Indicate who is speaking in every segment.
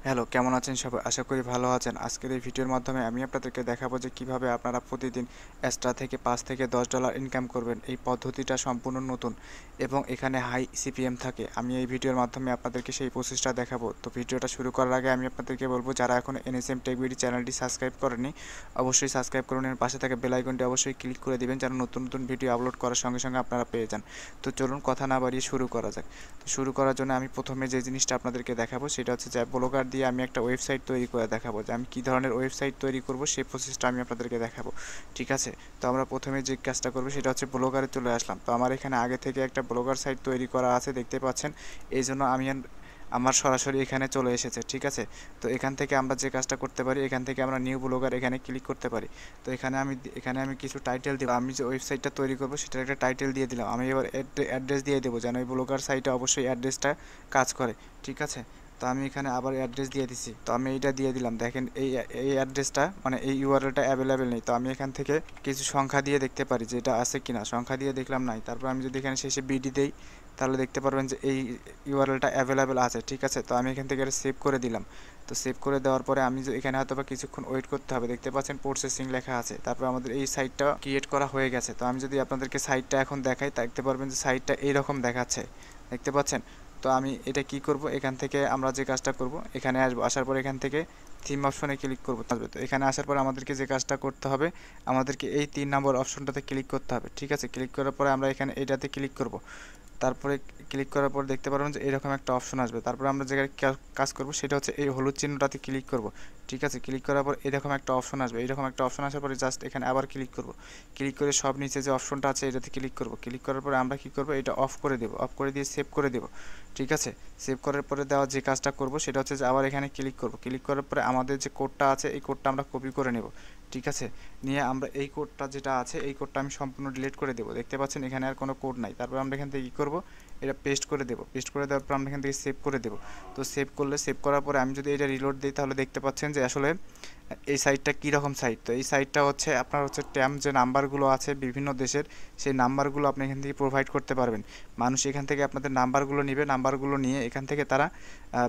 Speaker 1: Hello, কেমন আছেন সবাই? আশা করি ভালো আছেন। আজকের এই ভিডিওর মাধ্যমে আমি আপনাদেরকে দেখাবো যে কিভাবে আপনারা প্রতিদিন এক্সট্রা থেকে $5 থেকে $10 ইনকাম করবেন। এই পদ্ধতিটা সম্পূর্ণ নতুন এবং এখানে হাই সিপিএম থাকে। আমি এই ভিডিওর মাধ্যমে আপনাদেরকে সেই প্রসেসটা দেখাবো। তো ভিডিওটা শুরু করার আগে আমি আপনাদেরকে বলবো, যারা এখনো এনএসএম টেক বিডি চ্যানেলটি সাবস্ক্রাইব করেনি, অবশ্যই সাবস্ক্রাইব করুন। এর পাশে থাকা বেল আইকনটি অবশ্যই ক্লিক করে দিবেন, যেন নতুন নতুন ভিডিও আপলোড করার সঙ্গে সঙ্গে আপনারা পেয়ে যান। তো চলুন কথা না বাড়িয়ে শুরু করা যাক। তো শুরু করার জন্য আমি প্রথমে যে জিনিসটা আপনাদেরকে দেখাবো সেটা হচ্ছে যে ব্লগার দিয়ে আমি একটা ওয়েবসাইট তৈরি করে দেখাবো, যে আমি কী ধরনের ওয়েবসাইট তৈরি করব সেই প্রসেসটা আমি আপনাদেরকে দেখাবো। ঠিক আছে? তো আমরা প্রথমে যে কাজটা করবো সেটা হচ্ছে ব্লগারে চলে আসলাম। তো আমার এখানে আগে থেকে একটা ব্লগার সাইট তৈরি করা আছে, দেখতে পাচ্ছেন। এই জন্য আমি আমার সরাসরি এখানে চলে এসেছে। ঠিক আছে? তো এখান থেকে আমরা যে কাজটা করতে পারি, এখান থেকে আমরা নিউ ব্লগার এখানে ক্লিক করতে পারি। তো এখানে আমি কিছু টাইটেল দিব। আমি যে ওয়েবসাইটটা তৈরি করব সেটার একটা টাইটেল দিয়ে দিলাম। আমি এবার অ্যাড্রেস দিয়ে দেবো, যেন এই ব্লগার সাইটে অবশ্যই অ্যাড্রেসটা কাজ করে। ঠিক আছে? তো আমি এখানে আবার অ্যাড্রেস দিয়ে দিছি। তো আমি এইটা দিয়ে দিলাম। দেখেন এই অ্যাড্রেসটা, মানে এই ইউআরএলটা অ্যাভেলেবেল নেই। তো আমি এখান থেকে কিছু সংখ্যা দিয়ে দেখতে পারি যে এটা আছে কিনা। সংখ্যা দিয়ে দেখলাম নাই। তারপর আমি যদি এখানে শেষে বিডি দেই, তাহলে দেখতে পারবেন যে এই ইউআরএলটা অ্যাভেলেবেল আছে। ঠিক আছে? তো আমি এখান থেকে এটা সেভ করে দিলাম। তো সেভ করে দেওয়ার পরে আমি যে এখানে হয়তো বা কিছুক্ষণ ওয়েট করতে হবে, দেখতে পাচ্ছেন প্রসেসিং লেখা আছে। তারপর আমাদের এই সাইটটা ক্রিয়েট করা হয়ে গেছে। তো আমি যদি আপনাদেরকে সাইটটা এখন দেখাই, দেখতে পারবেন যে সাইটটা এইরকম দেখাচ্ছে, দেখতে পাচ্ছেন। তো আমি এটা কি করব, এখান থেকে আমরা যে কাজটা করব, এখানে আসবো। আসার পর এখান থেকে থিম অপশনে ক্লিক করব। তো এখানে আসার পর আমাদেরকে যে কাজটা করতে হবে, আমাদেরকে এই 3 নম্বর অপশনটাতে ক্লিক করতে হবে। ঠিক আছে? ক্লিক করার পরে আমরা এখানে এইটাতে ক্লিক করব। তারপরে ক্লিক করার পর দেখতে পারবেন যে এরকম একটা অপশন আসবে। তারপরে আমরা যে কাজ করব সেটা হচ্ছে এই হলুদ চিহ্নটাতে ক্লিক করব। ঠিক আছে? ক্লিক করার পর এরকম একটা অপশন আসবে। এরকম একটা অপশন আসার পরে জাস্ট এখানে আবার ক্লিক করব। ক্লিক করে সব নিচে যে অপশনটা আছে এটাতে ক্লিক করব। ক্লিক করার পরে আমরা কি করব, এটা অফ করে দেব। অফ করে দিয়ে সেভ করে দেব। ঠিক আছে? সেভ করার পরে দেওয়া যে কাজটা করব সেটা হচ্ছে যে আবার এখানে ক্লিক করব। ক্লিক করার পরে আমাদের যে কোডটা আছে এই কোডটা আমরা কপি করে নেব। ঠিক আছে? নিয়ে আমরা এই কোডটা যেটা আছে এই কোডটা আমি সম্পূর্ণ ডিলিট করে দেব। দেখতে পাচ্ছেন এখানে আর কোনো কোড নাই। তারপর আমরা এখান থেকে কী করব, এটা পেস্ট করে দেব। পেস্ট করে দেওয়ার পর আমরা এখান থেকে সেভ করে দেব। তো সেভ করার পরে আমি যদি এটা রিলোড দিই, তাহলে দেখতে পাচ্ছেন যে আসলে এই সাইটটা কীরকম সাইট। তো এই সাইটটা হচ্ছে আপনার হচ্ছে ট্যাম যে নাম্বারগুলো আছে বিভিন্ন দেশের, সেই নাম্বারগুলো আপনি এখান থেকে প্রোভাইড করতে পারবেন। মানুষ এখান থেকে আপনাদের নাম্বারগুলো নেবে, নাম্বারগুলো নিয়ে এখান থেকে তারা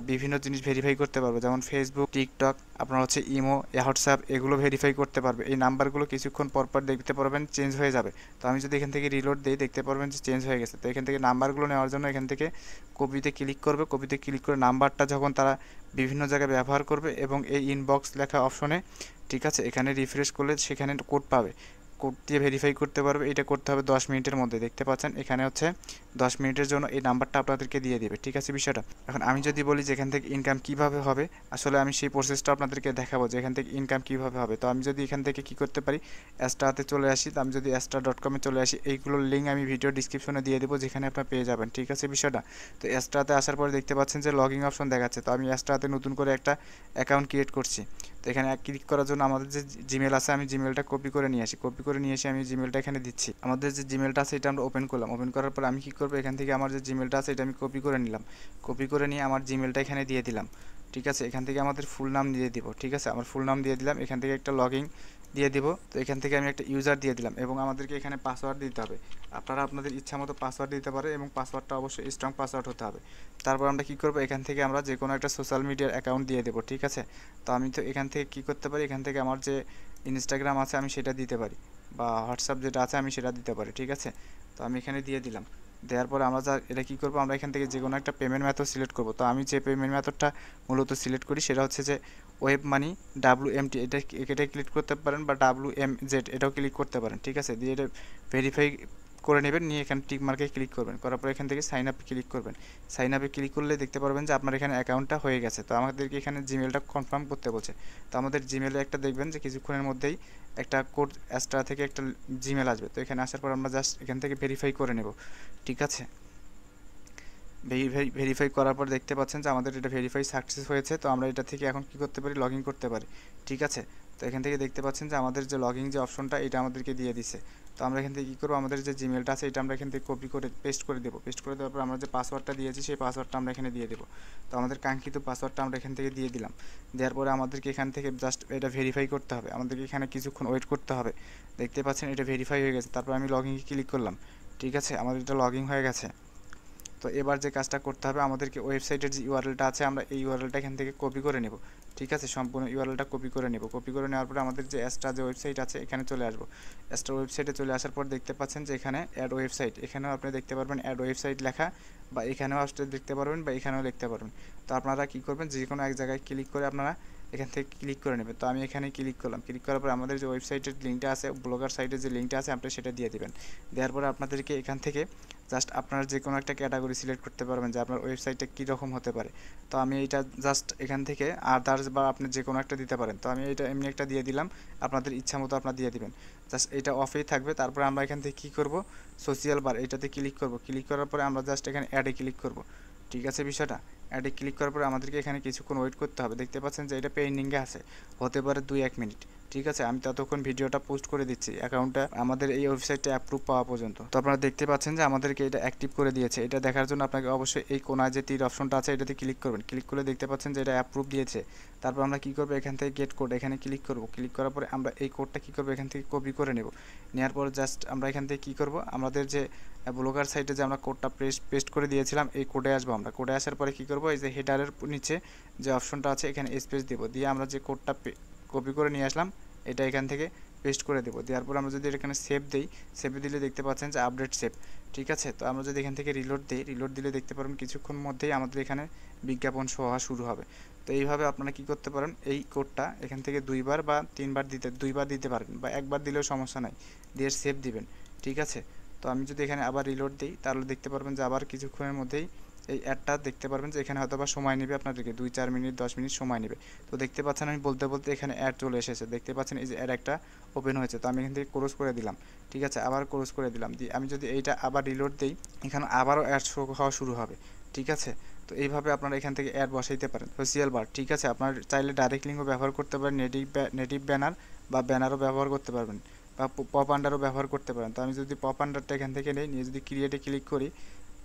Speaker 1: বিভিন্ন জিনিস ভেরিফাই করতে পারবে, যেমন ফেসবুক, টিকটক, আপনার হচ্ছে ইমো, হোয়াটসঅ্যাপ, এগুলো ভেরিফাই করতে পারবে। এই নাম্বারগুলো কিছুক্ষণ পরপর দেখতে পারবেন চেঞ্জ হয়ে যাবে। তো আমি যদি এখান থেকে রিলোড দিই, দেখতে পারবেন যে চেঞ্জ হয়ে গেছে। তো এখান থেকে নাম্বারগুলো নেওয়ার জন্য এখান থেকে কপিতে ক্লিক করবে। কপিতে ক্লিক করে নাম্বারটা যখন তারা বিভিন্ন জায়গায় ব্যবহার করবে এবং এই ইনবক্স লেখা অপশনে, ঠিক আছে, এখানে রিফ্রেশ করলে সেখানে কোড পাবে। কোড দিয়ে ভেরিফাই করতে পারবে। এটা করতে হবে 10 মিনিটের মধ্যে। দেখতে পাচ্ছেন এখানে হচ্ছে 10 মিনিটের জন্য এই নাম্বারটা আপনাদেরকে দিয়ে দেবে। ঠিক আছে বিষয়টা? এখন আমি যদি বলি যে এখান থেকে ইনকাম কিভাবে হবে, আসলে আমি সেই প্রসেসটা আপনাদেরকে দেখাবো যে এখান থেকে ইনকাম কিভাবে হবে। তো আমি যদি এখান থেকে কি করতে পারি, অ্যাস্ট্রাতে চলে আসি। তো আমি যদি অ্যাস্ট্রা.com-এ চলে আসি, এইগুলোর লিঙ্ক আমি ভিডিও ডিসক্রিপশনে দিয়ে দেবো, যেখানে আপনারা পেয়ে যাবেন। ঠিক আছে বিষয়টা? তো অ্যাস্ট্রাতে আসার পরে দেখতে পাচ্ছেন যে লগইন অপশন দেখাচ্ছে। তো আমি অ্যাস্ট্রাতে নতুন করে একটা অ্যাকাউন্ট ক্রিয়েট করছি। তো এখানে ক্লিক করার জন্য আমাদের যে জিমেল আছে, আমি জিমেলটা কপি করে নিয়ে আসি। কপি করে নিয়ে এসে আমি জিমেলটা এখানে দিচ্ছি। আমাদের যে জিমেলটা আছে এটা আমরা ওপেন করলাম। ওপেন করার পর আমি কী করবো, এখান থেকে আমার যে জিমেলটা আছে এটা আমি কপি করে নিলাম। কপি করে নিয়ে আমার জিমেলটা এখানে দিয়ে দিলাম। ঠিক আছে? এখান থেকে আমাদের ফুল নাম দিয়ে দিব। ঠিক আছে? আমার ফুল নাম দিয়ে দিলাম। এখান থেকে একটা লগইন দিয়ে দিব। তো এখান থেকে আমি একটা ইউজার দিয়ে দিলাম এবং আমাদেরকে এখানে পাসওয়ার্ড দিতে হবে। আপনারা আপনাদের ইচ্ছা মতো পাসওয়ার্ড দিতে পারে এবং পাসওয়ার্ডটা অবশ্যই স্ট্রং পাসওয়ার্ড হতে হবে। তারপর আমরা কী করবো, এখান থেকে আমরা যে কোনো একটা সোশ্যাল মিডিয়ার অ্যাকাউন্ট দিয়ে দেবো। ঠিক আছে? তো আমি তো এখান থেকে কী করতে পারি, এখান থেকে আমার যে ইনস্টাগ্রাম আছে আমি সেটা দিতে পারি, বা হোয়াটসঅ্যাপ যেটা আছে আমি সেটা দিতে পারি। ঠিক আছে? তো আমি এখানে দিয়ে দিলাম। দেওয়ার পরে আমরা এটা কী করবো, আমরা এখান থেকে যে কোনো একটা পেমেন্ট মেথড সিলেক্ট করবো। তো আমি যে পেমেন্ট মেথডটা মূলত সিলেক্ট করি সেটা হচ্ছে যে ওয়েব মানি, WMT, এটা ক্লিক করতে পারেন, বা WMZ এটাও ক্লিক করতে পারেন। ঠিক আছে? দিয়ে এটা ভেরিফাই করে নেবেন, নিয়ে এখানে টিক মার্কে ক্লিক করবেন। করার পর এখান থেকে সাইন আপে ক্লিক করবেন। সাইন আপে ক্লিক করলে দেখতে পারবেন যে আপনার এখানে অ্যাকাউন্টটা হয়ে গেছে। তো আমাদেরকে এখানে জিমেলটা কনফার্ম করতে বলছে। তো আমাদের জিমেলে একটা দেখবেন যে কিছুক্ষণের মধ্যেই একটা কোড অ্যাস্ট্রা থেকে একটা জিমেল আসবে। তো এখানে আসার পর আমরা জাস্ট এখান থেকে ভেরিফাই করে নেব। ঠিক আছে? ভেরিফাই করার পর দেখতে পাচ্ছেন যে আমাদের এটা ভেরিফাই সাকসেস হয়েছে। তো আমরা এটা থেকে এখন কী করতে পারি, লগ ইন করতে পারি। ঠিক আছে? তো এখান থেকে দেখতে পাচ্ছেন যে আমাদের যে লগ ইন যে অপশনটা এটা আমাদেরকে দিয়ে দিছে। তো আমরা এখান থেকে কী করবো, আমাদের যে জিমেলটা আছে এটা আমরা এখান থেকে কপি করে পেস্ট করে দেবো। পেস্ট করে দেওয়ার পর আমরা যে পাসওয়ার্ডটা দিয়েছি সেই পাসওয়ার্ডটা আমরা এখানে দিয়ে দেবো। তো আমাদের কাঙ্ক্ষিত পাসওয়ার্ডটা আমরা এখান থেকে দিয়ে দিলাম। দেওয়ার পরে আমাদেরকে এখান থেকে জাস্ট এটা ভেরিফাই করতে হবে। আমাদেরকে এখানে কিছুক্ষণ ওয়েট করতে হবে। দেখতে পাচ্ছেন এটা ভেরিফাই হয়ে গেছে। তারপর আমি লগ ইনে ক্লিক করলাম। ঠিক আছে? আমাদের এটা লগ ইন হয়ে গেছে। তো এবার যে কাজটা করতে হবে, আমাদেরকে ওয়েবসাইটের যে ইউআরএলটা আছে আমরা এই ইউআরএলটা এখান থেকে কপি করে নেব। ঠিক আছে, সম্পূর্ণ ইউআরএলটা কপি করে নেব। কপি করে নেওয়ার পরে আমাদের যে এক্সট্রা যে ওয়েবসাইট আছে এখানে চলে আসবো। এক্সট্রা ওয়েবসাইটে চলে আসার পর দেখতে পাচ্ছেন যে এখানে অ্যাড ওয়েবসাইট, এখানেও আপনি দেখতে পারবেন অ্যাড ওয়েবসাইট লেখা, বা এখানেও আসতে দেখতে পারবেন বা এখানেও লিখতে পারবেন। তো আপনারা কী করবেন, যে কোনো এক জায়গায় ক্লিক করে আপনারা এখান থেকে ক্লিক করে নেবেন। তো আমি এখানে ক্লিক করলাম, ক্লিক করার পর আমাদের যে ওয়েবসাইটের লিঙ্কটা আছে, ব্লগার সাইটের যে লিঙ্কটা আছে আপনি সেটা দিয়ে দেবেন। দেওয়ার পরে আপনাদেরকে এখান থেকে জাস্ট আপনারা যে কোনো একটা ক্যাটাগরি সিলেক্ট করতে পারবেন যে আপনার ওয়েবসাইটটা কীরকম হতে পারে। তো আমি এইটা জাস্ট এখান থেকে আদার্স বা আপনি যে কোনো একটা দিতে পারেন। তো আমি এটা এমনি একটা দিয়ে দিলাম, আপনাদের ইচ্ছা মতো আপনারা দিয়ে দিবেন। জাস্ট এটা অফেই থাকবে। তারপরে আমরা এখান থেকে কী করব, সোশ্যাল বার এটাতে ক্লিক করব। ক্লিক করার পরে আমরা জাস্ট এখানে অ্যাডে ক্লিক করব। ঠিক আছে বিষয়টা, অ্যাডে ক্লিক করার পরে আমাদেরকে এখানে কিছুক্ষণ ওয়েট করতে হবে। দেখতে পাচ্ছেন যে এটা পেন্ডিংয়ে আছে, হতে পারে 2-1 মিনিট। ঠিক আছে, আমি ততক্ষণ ভিডিওটা পোস্ট করে দিচ্ছি অ্যাকাউন্টটা আমাদের এই ওয়েবসাইটটা অ্যাপ্রুভ পাওয়া পর্যন্ত। তো আপনারা দেখতে পাচ্ছেন যে আমাদেরকে এটা অ্যাক্টিভ করে দিয়েছে। এটা দেখার জন্য আপনাকে অবশ্যই এই কোনায় যে তীর অপশনটা আছে এটাতে ক্লিক করবেন। ক্লিক করলে দেখতে পাচ্ছেন যে এটা অ্যাপ্রুভ দিয়েছে। তারপর আমরা কী করবো, এখান থেকে গেট কোড এখানে ক্লিক করব। ক্লিক করার পরে আমরা এই কোডটা কী করবো, এখান থেকে কপি করে নেব। নেওয়ার পর জাস্ট আমরা এখান থেকে কী করব, আমাদের যে ব্লগার সাইটে যে আমরা কোডটা পেস্ট করে দিয়েছিলাম এই কোডে আসবো। আমরা কোডে আসার পরে কী করব, এই যে হেডারের নিচে যে অপশনটা আছে এখানে স্পেস দেব, দিয়ে আমরা যে কোডটা কপি করে নিয়ে আসলাম এটা এখান থেকে পেস্ট করে দেবো। দেওয়ার পর আমরা যদি এখানে সেভ দিই, সেভে দিলে দেখতে পাচ্ছেন যে আপডেট সেভ। ঠিক আছে, তো আমরা যদি এখান থেকে রিলোড দিই, রিলোড দিলে দেখতে পারবেন কিছুক্ষণ মধ্যেই আমাদের এখানে বিজ্ঞাপন শো হওয়া শুরু হবে। তো এইভাবে আপনারা কি করতে পারেন, এই কোডটা এখান থেকে 2বার বা 3বার দুইবার দিতে পারেন, বা একবার দিলেও সমস্যা নাই, দিয়ে সেভ দিবেন। ঠিক আছে, তো আমি যদি এখানে আবার রিলোড দিই তাহলে দেখতে পারবেন যে আবার কিছুক্ষণের মধ্যেই এই অ্যাডটা দেখতে পারবেন যে এখানে হয়তো বা সময় নেবে আপনাদেরকে 2-4 মিনিট 10 মিনিট সময় নেবে। তো দেখতে পাচ্ছেন আমি বলতে বলতে এখানে অ্যাড চলে এসেছে। দেখতে পাচ্ছেন এই যে অ্যাড একটা ওপেন হয়েছে। তো আমি এখান থেকে ক্লোজ করে দিলাম। ঠিক আছে, আবার ক্লোজ করে দিলাম। দিয়ে আমি যদি এইটা আবার রিলোড দিই এখানে আবারও অ্যাড শো হওয়া শুরু হবে। ঠিক আছে, তো এইভাবে আপনারা এখান থেকে অ্যাড বসাইতে পারেন সোশ্যাল বার। ঠিক আছে, আপনার চাইলে ডাইরেক্ট লিঙ্কও ব্যবহার করতে পারেন, নেটিভ ব্যানার বা ব্যানারও ব্যবহার করতে পারবেন, বা পপ আন্ডারও ব্যবহার করতে পারেন। তো আমি যদি পপ আন্ডারটা এখান থেকে নিয়ে যদি ক্রিয়েটে ক্লিক করি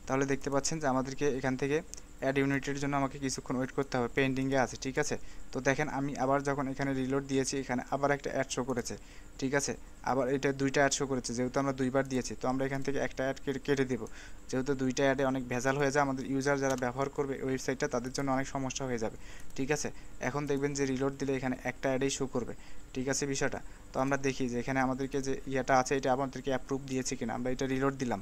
Speaker 1: তাহলে দেখতে পাচ্ছেন যে আমাদেরকে এখান থেকে অ্যাড ইউনিটের জন্য আমাকে কিছুক্ষণ ওয়েট করতে হবে, পেন্ডিংয়ে আছে। ঠিক আছে, তো দেখেন আমি আবার যখন এখানে রিলোড দিয়েছি এখানে আবার একটা অ্যাড শো করেছে। ঠিক আছে, আবার এটা 2টা অ্যাড শো করেছে, যেহেতু আমরা 2বার দিয়েছি তো আমরা এখান থেকে একটা অ্যাড কেটে দেবো। যেহেতু 2টা অ্যাডে অনেক ভেজাল হয়ে যায়, আমাদের ইউজার যারা ব্যবহার করবে ওয়েবসাইটটা তাদের জন্য অনেক সমস্যা হয়ে যাবে। ঠিক আছে, এখন দেখবেন যে রিলোড দিলে এখানে একটা অ্যাডেই শো করবে। ঠিক আছে বিষয়টা, তো আমরা দেখি যে এখানে আমাদেরকে যে ইয়েটা আছে এটা আমাদেরকে অ্যাপ্রুভ দিয়েছে কিনা। আমরা এটা রিলোড দিলাম,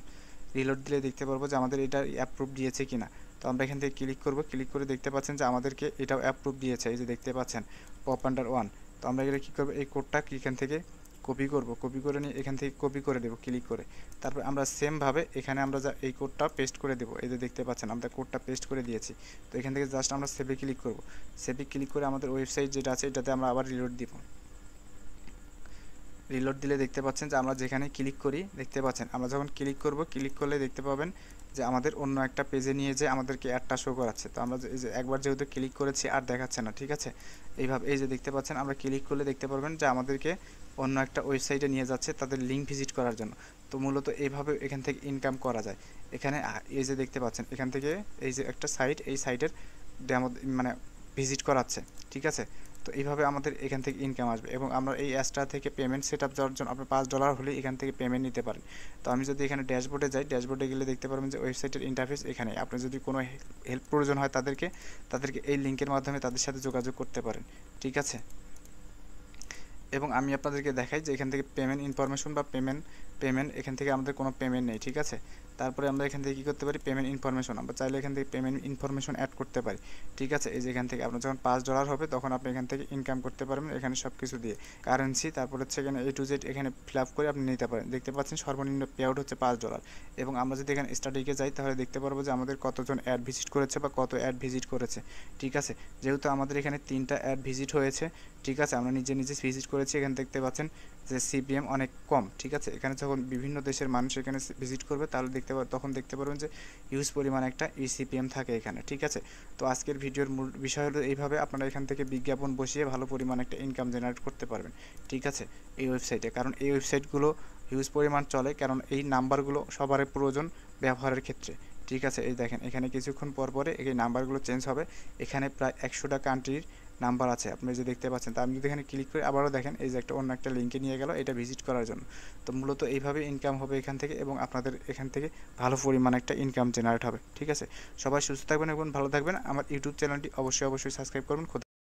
Speaker 1: রিলোড দিলে দেখতে পারবো যে আমাদের এটা অ্যাপ্রুভ দিয়েছে কিনা। তো আমরা এখান থেকে ক্লিক করব, ক্লিক করে দেখতে পাচ্ছেন যে আমাদেরকে এটাও অ্যাপ্রুভ দিয়েছে, এই যে দেখতে পাচ্ছেন পপ আন্ডার 1। তো আমরা এখানে কী করবো, এই কোডটা এখান থেকে কপি করব, কপি করে নিয়ে এখান থেকে কপি করে দেবো ক্লিক করে। তারপর আমরা সেমভাবে এখানে আমরা যা এই কোডটা পেস্ট করে দেবো, এই যে দেখতে পাচ্ছেন আমরা কোডটা পেস্ট করে দিয়েছি। তো এখান থেকে জাস্ট আমরা সেভে ক্লিক করব, সেভে ক্লিক করে আমাদের ওয়েবসাইট যেটা আছে এটাতে আমরা আবার রিলোড দিব। রিলোড দিলে দেখতে পাচ্ছেন যে আমরা যেখানে ক্লিক করি দেখতে পাচ্ছেন আমরা যখন ক্লিক করব, ক্লিক করলে দেখতে পাবেন যে আমাদের অন্য একটা পেজে নিয়ে যে আমাদেরকে অ্যাডটা শো করাচ্ছে। তো আমরা এই যে একবার যেহেতু ক্লিক করেছি আর দেখাচ্ছে না। ঠিক আছে, এইভাবে এই যে দেখতে পাচ্ছেন আমরা ক্লিক করলে দেখতে পারবেন যে আমাদেরকে অন্য একটা ওয়েবসাইটে নিয়ে যাচ্ছে তাদের লিঙ্ক ভিজিট করার জন্য। তো মূলত এইভাবে এখান থেকে ইনকাম করা যায়। এখানে এই যে দেখতে পাচ্ছেন এখান থেকে এই যে একটা সাইট, এই সাইটের ডেমো মানে ভিজিট করাচ্ছে। ঠিক আছে, তো এইভাবে আমাদের এখান থেকে ইনকাম আসবে, এবং আমরা এই অ্যাপসটা থেকে পেমেন্ট সেট আপ যাওয়ার জন্য আপনার $5 হলে এখান থেকে পেমেন্ট নিতে পারেন। তো আমি যদি এখানে ড্যাশবোর্ডে যাই, ড্যাশবোর্ডে গেলে দেখতে পারবেন যে ওয়েবসাইটের ইন্টারফেস এখানে। আপনি যদি কোনো হেল্প প্রয়োজন হয় তাদেরকে এই লিঙ্কের মাধ্যমে তাদের সাথে যোগাযোগ করতে পারেন। ঠিক আছে, এবং আমি আপনাদেরকে দেখাই যে এখান থেকে পেমেন্ট ইনফরমেশন বা পেমেন্ট এখান থেকে আমাদের কোনো পেমেন্ট নেই। ঠিক আছে, তারপরে আমরা এখান থেকে কী করতে পারি, পেমেন্ট ইনফরমেশন আমরা চাইলে এখান থেকে পেমেন্ট ইনফরমেশন অ্যাড করতে পারি। ঠিক আছে, এই যে এখান থেকে আপনার যখন $5 হবে তখন আপনি এখান থেকে ইনকাম করতে পারবেন এখানে সব কিছু দিয়ে, কারেন্সি, তারপর হচ্ছে এখানে A to Z এখানে ফিল আপ করে আপনি নিতে পারেন। দেখতে পাচ্ছেন সর্বনিম্ন পে আউট হচ্ছে $5। এবং আমরা যদি এখানে স্টাডিকে যাই তাহলে দেখতে পারবো যে আমাদের কতজন অ্যাড ভিজিট করেছে বা কত অ্যাড ভিজিট করেছে। ঠিক আছে, যেহেতু আমাদের এখানে 3টা অ্যাড ভিজিট হয়েছে, ঠিক আছে, আমরা নিজে ভিজিট করেছি, এখানে দেখতে পাচ্ছেন যে CPM অনেক কম। ঠিক আছে, এখানে যখন বিভিন্ন দেশের মানুষ এখানে ভিজিট করবে তাহলে তখন দেখতে পারবেন যে হিউজ পরিমাণ একটা CPM থাকে এখানে। ঠিক আছে, তো আজকের ভিডিওর মূল বিষয় হলো এইভাবে আপনারা এখান থেকে বিজ্ঞাপন বসিয়ে ভালো পরিমাণ একটা ইনকাম জেনারেট করতে পারবেন। ঠিক আছে, এই ওয়েবসাইটে, কারণ এই ওয়েবসাইটগুলো হিউজ পরিমাণ চলে, কারণ এই নাম্বারগুলো সবারই প্রয়োজন ব্যবহারের ক্ষেত্রে। ঠিক আছে, এই দেখেন এখানে কিছুক্ষণ পর পরে এই নাম্বারগুলো চেঞ্জ হবে। এখানে প্রায় 100টা কান্ট্রির নাম্বার আছে, আপনি যে দেখতে পাচ্ছেন। তা আমি যদি এখানে ক্লিক করি আবারও দেখেন এই যে একটা অন্য একটা লিঙ্কে নিয়ে গেল, এটা ভিজিট করার জন্য। তো মূলত এইভাবে ইনকাম হবে এখান থেকে, এবং আপনাদের এখান থেকে ভালো পরিমাণ একটা ইনকাম জেনারেট হবে। ঠিক আছে, সবাই সুস্থ থাকবেন এবং ভালো থাকবেন। আমার ইউটিউব চ্যানেলটি অবশ্যই সাবস্ক্রাইব করবেন।